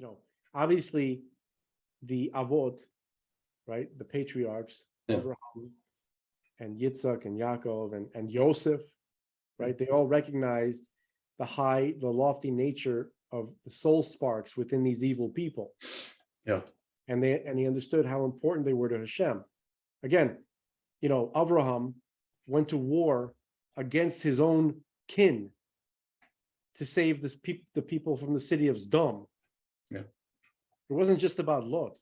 you know, obviously the Avot, right? The patriarchs, Yeah. Abraham and Yitzhak and Yaakov and Yosef, right? They all recognized the lofty nature of the soul sparks within these evil people. Yeah. And he understood how important they were to Hashem. Again, you know, Abraham went to war against his own kin to save the people from the city of Sdom. Yeah. It wasn't just about Lot.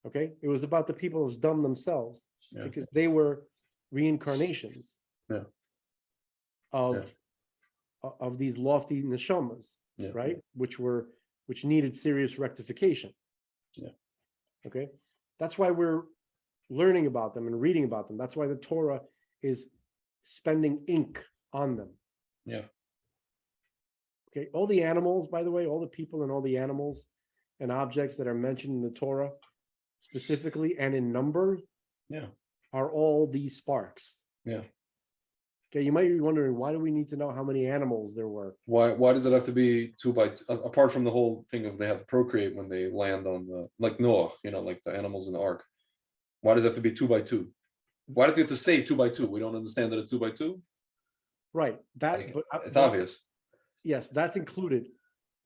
Okay, it was about the people of Sdom themselves, because they were reincarnations of these lofty neshamas, right? Which needed serious rectification. Yeah. Okay, that's why we're learning about them and reading about them. That's why the Torah is spending ink on them. Yeah. Okay, all the animals, by the way, all the people and all the animals and objects that are mentioned in the Torah, specifically and in number, are all these sparks. Yeah. Okay, you might be wondering, why do we need to know how many animals there were? Why does it have to be 2 by 2? Apart from the whole thing of they have to procreate when they land on the, like Noah, you know, like the animals in the ark. Why does it have to be 2 by 2? Why do they have to say 2 by 2? We don't understand that it's 2 by 2. Right. That, like, but it's obvious. Yes, that's included.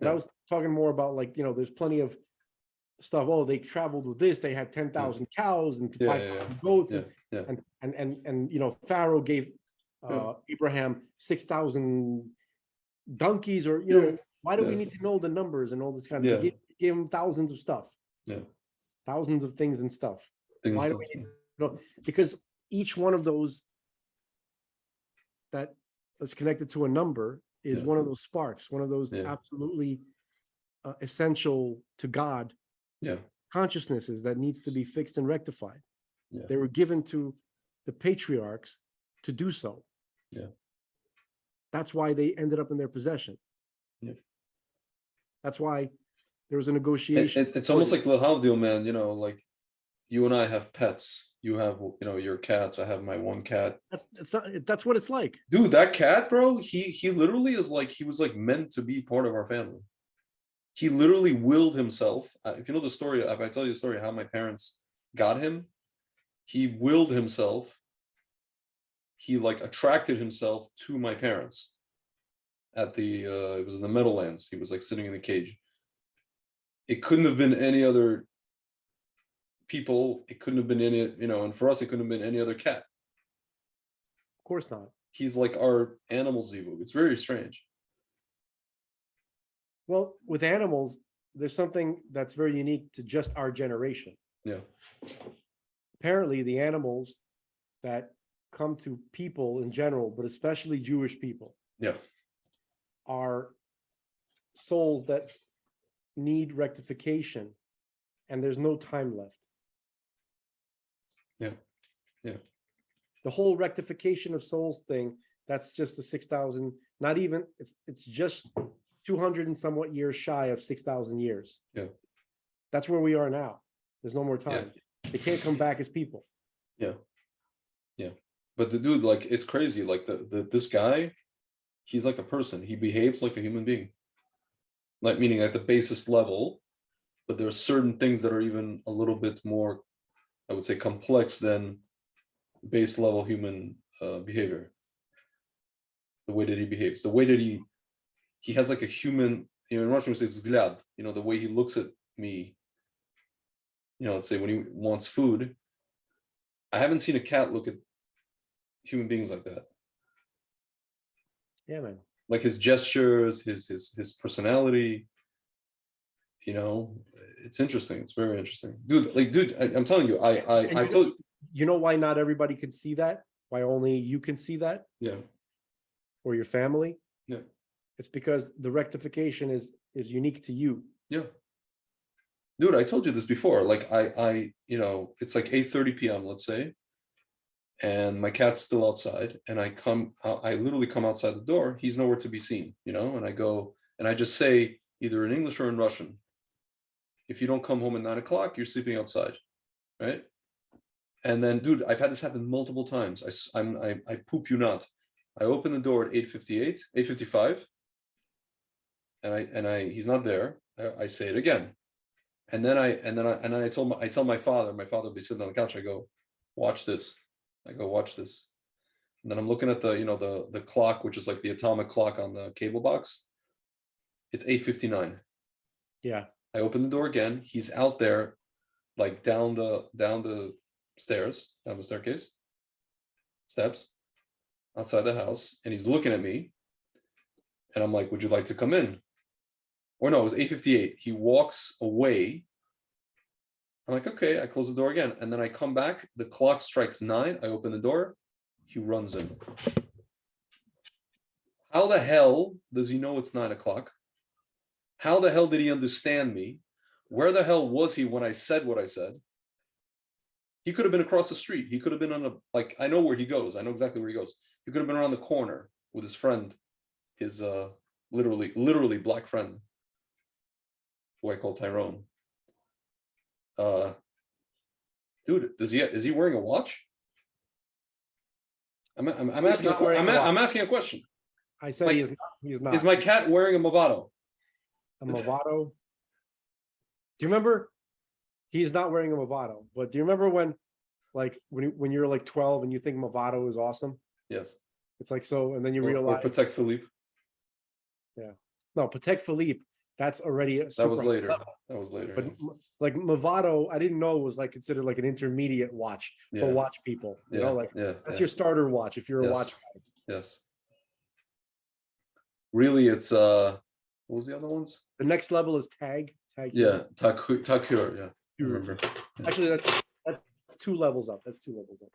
But I was talking more about, like, you know, there's plenty of stuff. Oh, they traveled with this. They had 10,000 cows and 5,000 goats, and you know, Pharaoh gave Abraham 6,000 donkeys, or you know, why do we need to know the numbers and all this kind of? He gave him thousands of stuff, thousands of things and stuff. Why do we need to know? Because each one of those that is connected to a number is one of those sparks, one of those absolutely essential to God consciousnesses that needs to be fixed and rectified. They were given to the patriarchs to do so. That's why they ended up in their possession. That's why there was a negotiation. It's almost like Lahavdil, man. You know, like you and I have pets. You have, you know, your cats. I have my one cat. That's what it's like, dude. That cat, bro. He literally is like, he was like meant to be part of our family. He literally willed himself. If you know the story, if I tell you the story how my parents got him, he willed himself. He like attracted himself to my parents at the it was in the Meadowlands. He was like sitting in a cage. It couldn't have been any other people. It couldn't have been any, you know, and for us it couldn't have been any other cat. Of course not. He's like our animal zivug. It's very strange. Well, with animals, there's something that's very unique to just our generation. Apparently, the animals that come to people in general, but especially Jewish people, are souls that need rectification, and there's no time left. The whole rectification of souls thing, that's just the 6,000, not even, it's just 200 and somewhat years shy of 6,000 years. That's where we are now. There's no more time. They can't come back as people. But the dude, like, it's crazy. Like this guy, he's like a person. He behaves like a human being. Like, meaning at the basis level, but there are certain things that are even a little bit more, I would say, complex than base level human behavior. The way that he behaves, the way that he has like a human, you know, in Russian we say vzгляд, you know, the way he looks at me, you know, let's say when he wants food. I haven't seen a cat look at human beings like that. Yeah, man. Like his gestures, his personality, you know, it's interesting. It's very interesting, dude. Like, dude, I'm telling you, I told you know why not everybody could see that? Why only you can see that? Or your family? It's because the rectification is unique to you. Dude, I told you this before. Like I you know, it's like 8:30 p.m. let's say, and my cat's still outside, and I literally come outside the door. He's nowhere to be seen, you know, and I go and I just say either in English or in Russian, if you don't come home at 9 o'clock, you're sleeping outside, right? And then, dude, I've had this happen multiple times. I poop you not. I open the door at 8:58, 8:55, he's not there. I say it again. And then I tell my father will be sitting on the couch. I go, watch this. Watch this. And then I'm looking at the clock, which is like the atomic clock on the cable box. It's 8:59. Yeah. I open the door again. He's out there, like down the stairs, down the staircase, steps, outside the house, and he's looking at me. And I'm like, would you like to come in? Or no, it was 8:58. He walks away. I'm like, okay. I close the door again. And then I come back. The clock strikes 9. I open the door. He runs in. How the hell does he know it's 9 o'clock? How the hell did he understand me? Where the hell was he when I said what I said? He could have been across the street. He could have been on I know where he goes. I know exactly where he goes. He could have been around the corner with his friend, his literally black friend, who I call Tyrone. Dude, is he wearing a watch? I'm asking I'm asking a question. I said he is not. He's not. Is my cat wearing a Movado? A Movado? Do you remember? He's not wearing a Movado, but do you remember when you're like 12 and you think Movado is awesome? Yes. It's like so, and then you realize. Or Patek Philippe. Yeah. No, Patek Philippe. That's already that was later. That was later. But like Movado, I didn't know it was like considered like an intermediate watch for watch people. You know, that's your starter watch if you're a watch guy. Yes. Really, it's what was the other ones? The next level is Tag. Yeah, Takur. Yeah. Remember. Actually, that's 2 levels up. That's 2 levels up.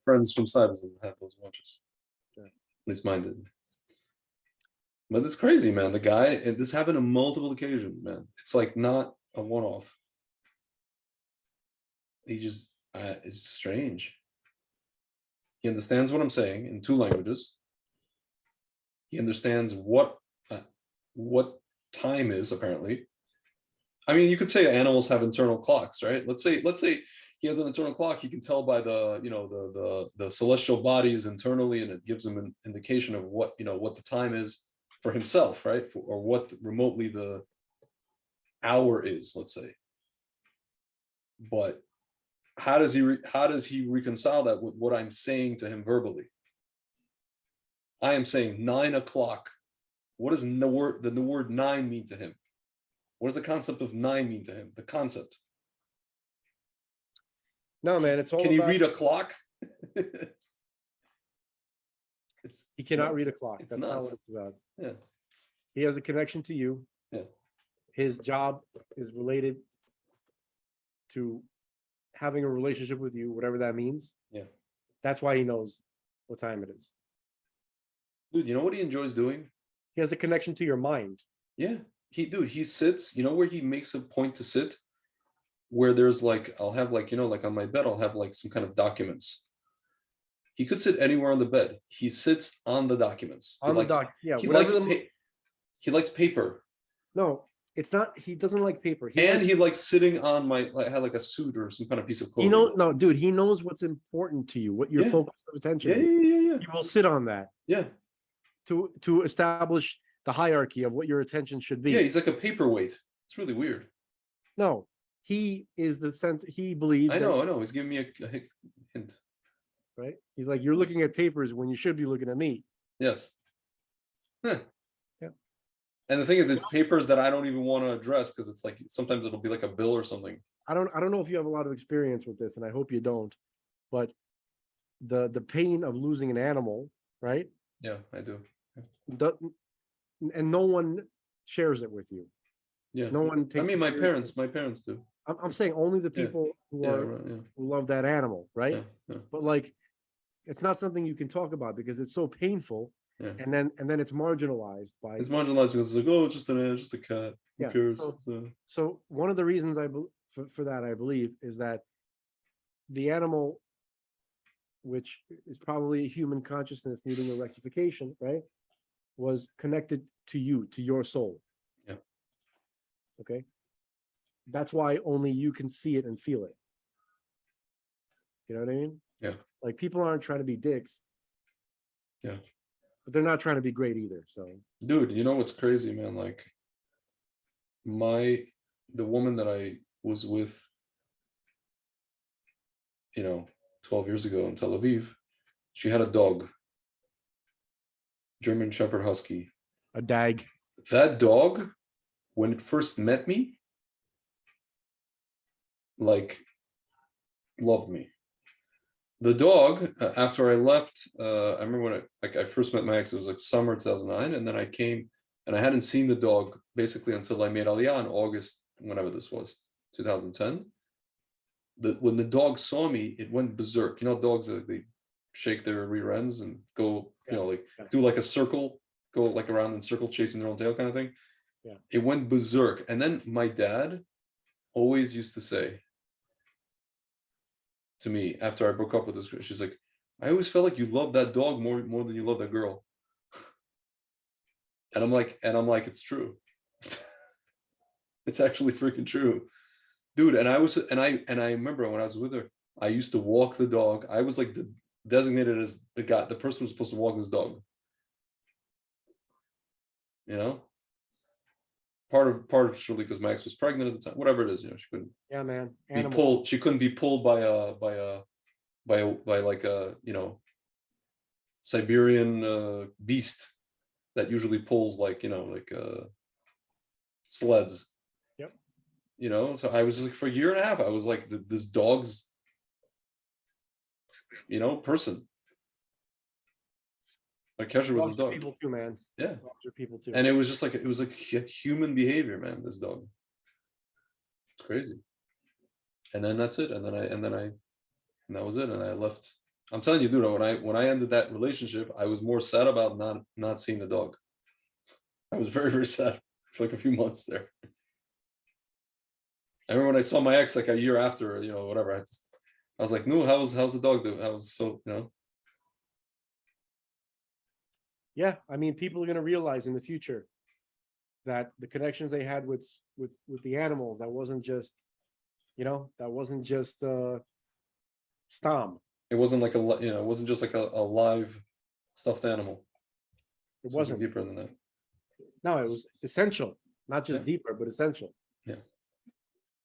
Friends from Stuyvesant had those watches. Yeah. At least mine did. But it's crazy, man. The guy, and this happened on multiple occasions, man. It's like not a one-off. He just, it's strange. He understands what I'm saying in 2 languages. He understands what time is, apparently. I mean, you could say animals have internal clocks, right? Let's say he has an internal clock. He can tell by the celestial bodies internally, and it gives him an indication of what the time is for himself, right? Or what remotely the hour is, let's say. But how does he reconcile that with what I'm saying to him verbally? I am saying 9 o'clock. What does the word 9 mean to him? What does the concept of 9 mean to him? The concept. No, man, it's all. Can he read a clock? He cannot read a clock. That's not what it's about. Yeah. He has a connection to you. Yeah. His job is related to having a relationship with you, whatever that means. Yeah. That's why he knows what time it is. Dude, you know what he enjoys doing? He has a connection to your mind. Yeah. He sits, where he makes a point to sit? Where there's I'll have on my bed, I'll have some kind of documents. He could sit anywhere on the bed. He sits on the documents. Yeah. He likes paper. No, it's not. He doesn't like paper. He likes sitting on had a suit or some kind of piece of clothing. No, dude. He knows what's important to you, what your focus of attention is. Yeah. He will sit on that. Yeah. To establish the hierarchy of what your attention should be. Yeah, he's like a paperweight. It's really weird. No, he is the center. He believes. I know. He's giving me a hint. Right? He's like, you're looking at papers when you should be looking at me. Yes. Huh. Yeah. And the thing is, it's papers that I don't even want to address because it's sometimes it'll be like a bill or something. I don't know if you have a lot of experience with this, and I hope you don't, but the pain of losing an animal, right? Yeah, I do. And no one shares it with you. Yeah. No one takes. I mean, my parents do. I'm saying only the people who love that animal, right? Yeah. But it's not something you can talk about because it's so painful. Yeah. And then it's marginalized by. It's marginalized because it's oh, it's just a cat. Yeah. Who cares? So one of the reasons for that, I believe, is that the animal, which is probably a human consciousness needing a rectification, right, was connected to you, to your soul. Yeah. Okay. That's why only you can see it and feel it. You know what I mean? Yeah. People aren't trying to be dicks. Yeah. but they're not trying to be great either. So, dude, you know what's crazy, man? Like the woman that I was with, 12 years ago in Tel Aviv, she had a dog, German Shepherd Husky. a dag. That dog, when it first met me, like, loved me. The dog, after I left, I remember when I first met my ex, it was like summer 2009, and then I came, and I hadn't seen the dog basically until I made Aliyah in August, whenever this was, 2010. When the dog saw me, it went berserk. You know, dogs, they shake their rear ends and go, do like a circle, go like around in a circle, chasing their own tail kind of thing. Yeah. It went berserk. And then my dad always used to say to me after I broke up with this girl, she's like, I always felt like you loved that dog more than you love that girl. And I'm like, it's true. It's actually freaking true. Dude, and I remember when I was with her, I used to walk the dog. I was like designated as the person who was supposed to walk this dog. Part of surely because my ex was pregnant at the time, whatever it is, she couldn't. Yeah, man. Be pulled. She couldn't be pulled by like a Siberian beast that usually pulls like sleds. So I was like, for a year and a half, I was like this dog's, person. I catch her with this dog. People too, man. Yeah. Dogs are people too. And it was just like, human behavior, man, this dog. It's crazy. And then that's it. And that was it. And I left. I'm telling you, dude, when I ended that relationship, I was more sad about not seeing the dog. I was very, very sad for like a few months there. I remember when I saw my ex like a year after, whatever. I was like, no, how's the dog doing? I was so, Yeah, I mean, people are going to realize in the future that the connections they had with the animals, that wasn't just stom. It wasn't like it wasn't just like a live stuffed animal. It wasn't deeper than that. No, it was essential, not just deeper, but essential. Yeah.